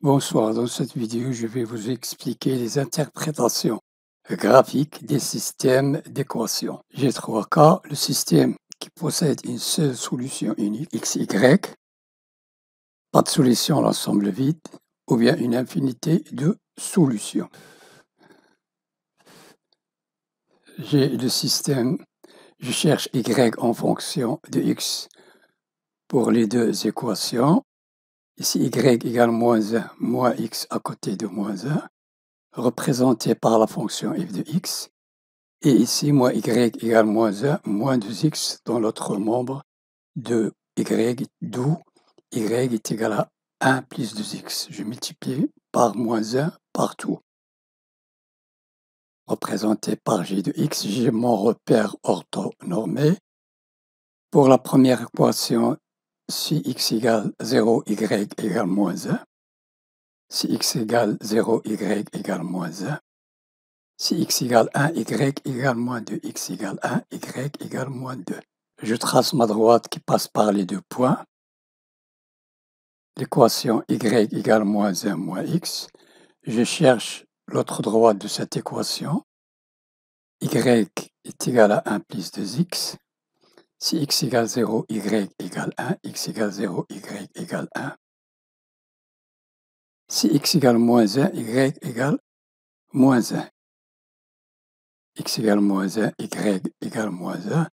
Bonsoir, dans cette vidéo, je vais vous expliquer les interprétations graphiques des systèmes d'équations. J'ai trois cas, le système qui possède une seule solution unique, x, y, pas de solution à l'ensemble vide, ou bien une infinité de solutions. J'ai le système, je cherche y en fonction de x pour les deux équations. Ici, y égale moins 1, moins x à côté de moins 1. Représenté par la fonction f de x, et ici, moins y égale moins 1, moins 2x dans l'autre membre de y, d'où y est égal à 1 plus 2x. Je multiplie par moins 1 partout. Représenté par g de x, j'ai mon repère orthonormé. Pour la première équation, si x égale 0, y égale moins 1. Si x égale 0, y égale moins 1. Si x égale 1, y égale moins 2, x égale 1, y égale moins 2. Je trace ma droite qui passe par les deux points. L'équation y égale moins 1 moins x. Je cherche l'autre droite de cette équation. Y est égal à 1 plus 2x. Si x égale 0, y égale 1, x égale 0, y égale 1. Si x égale moins 1, y égale moins 1. X égale moins 1, y égale moins 1.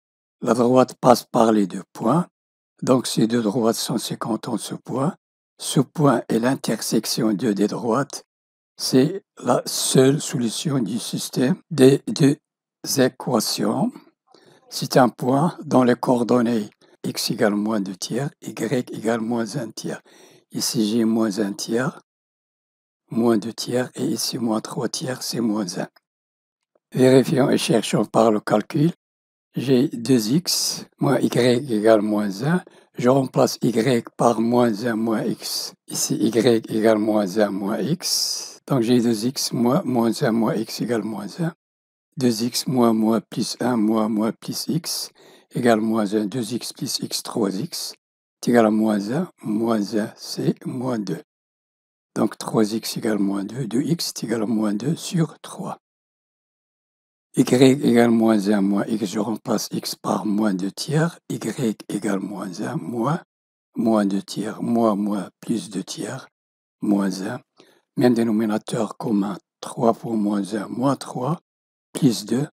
La droite passe par les deux points. Donc ces deux droites sont séquentes en ce point. Ce point est l'intersection de des droites. C'est la seule solution du système des deux équations. C'est un point dont les coordonnées x égale moins 2 tiers, y égale moins 1 tiers. Ici j'ai moins 1 tiers, moins 2 tiers, et ici moins 3 tiers, c'est moins 1. Vérifions et cherchons par le calcul. J'ai 2x moins y égale moins 1. Je remplace y par moins 1 moins x. Ici, y égale moins 1 moins x. Donc j'ai 2x moins 1 moins x égale moins 1. 2x moins plus 1 moins plus x égale moins 1. 2x plus x, 3x est égal à moins 1. Moins 1, c'est moins 2. Donc 3x égale moins 2. 2x est égal à moins 2 sur 3. Y égale moins 1 moins x, je remplace x par moins 2 tiers. Y égale moins 1 moins 2 tiers, moins plus 2 tiers, moins 1. Même dénominateur commun, 3 fois moins 1, moins 3, plus 2,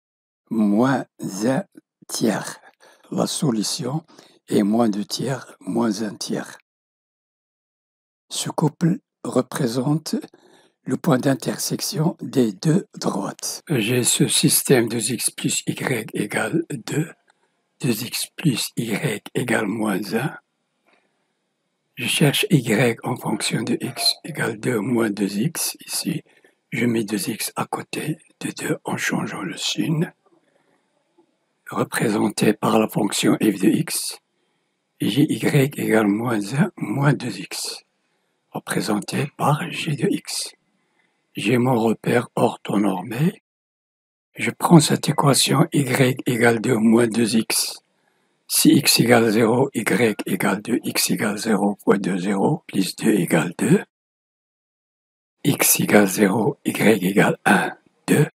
moins 1 tiers. La solution est moins 2 tiers, moins 1 tiers. Ce couple représente le point d'intersection des deux droites. J'ai ce système 2x plus y égale 2, 2x plus y égale moins 1. Je cherche y en fonction de x égale 2 moins 2x. Ici, je mets 2x à côté de 2 en changeant le signe. Représenté par la fonction f de x. J'ai y égale moins 1 moins 2x. Représenté par g de x. J'ai mon repère orthonormé. Je prends cette équation y égale 2 moins 2x. Si x égale 0, y égale 2, x égale 0 fois 2, 0, plus 2 égale 2. X égale 0, y égale 1, 2.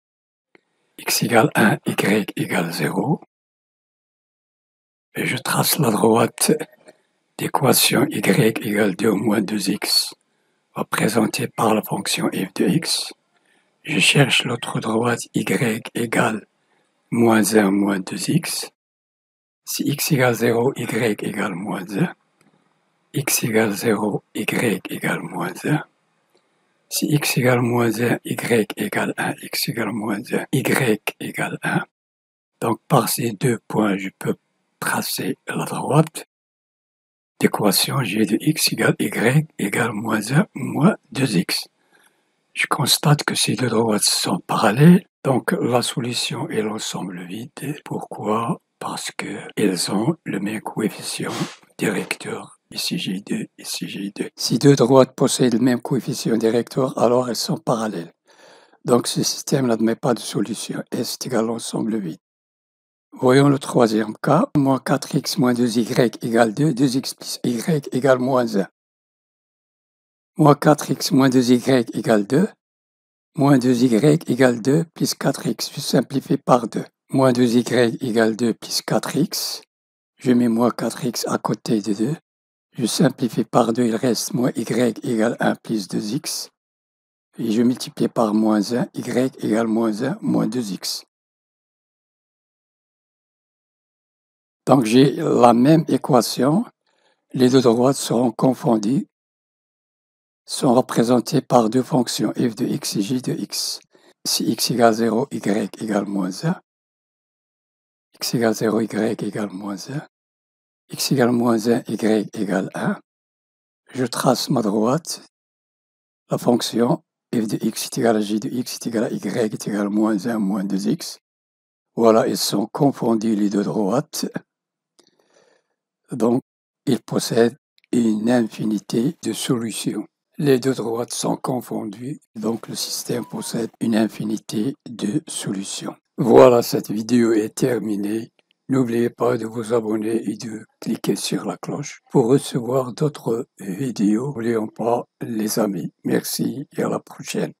X égale 1, y égale 0. Et je trace la droite d'équation y égale 2 moins 2x, représentée par la fonction f de x. Je cherche l'autre droite y égale moins 1 moins 2x. Si x égale 0, y égale moins 1. X égale 0, y égale moins 1. Si x égale moins 1, y égale 1, x égale moins 1, y égale 1. Donc par ces deux points, je peux tracer la droite d'équation g de x égale y égale moins 1 moins 2x. Je constate que ces deux droites sont parallèles, donc la solution est l'ensemble vide. Pourquoi? Parce qu'elles ont le même coefficient directeur. Ici J2, ici J2. Si deux droites possèdent le même coefficient directeur, alors elles sont parallèles. Donc ce système n'admet pas de solution. S est égal à l'ensemble vide. Voyons le troisième cas. Moins 4x moins 2y égale 2, 2x plus y égale moins 1. Moins 4x moins 2y égale 2. Moins 2y égale 2 plus 4x. Je simplifie par 2. Moins 2y égale 2 plus 4x. Je mets moins 4x à côté de 2. Je simplifie par 2, il reste moins y égale 1 plus 2x. Et je multiplie par moins 1, y égale moins 1, moins 2x. Donc j'ai la même équation. Les deux droites seront confondues, sont représentées par deux fonctions f de x et j de x. Si x égale 0, y égale moins 1. X égale 0, y égale moins 1. X égale moins 1, y égale 1. Je trace ma droite. La fonction f de x est égale à j de x est égale à y est égale à moins 1, moins 2x. Voilà, ils sont confondus les deux droites. Donc, ils possèdent une infinité de solutions. Les deux droites sont confondues, donc le système possède une infinité de solutions. Voilà, cette vidéo est terminée. N'oubliez pas de vous abonner et de cliquer sur la cloche pour recevoir d'autres vidéos. N'oublions pas, les amis. Merci et à la prochaine.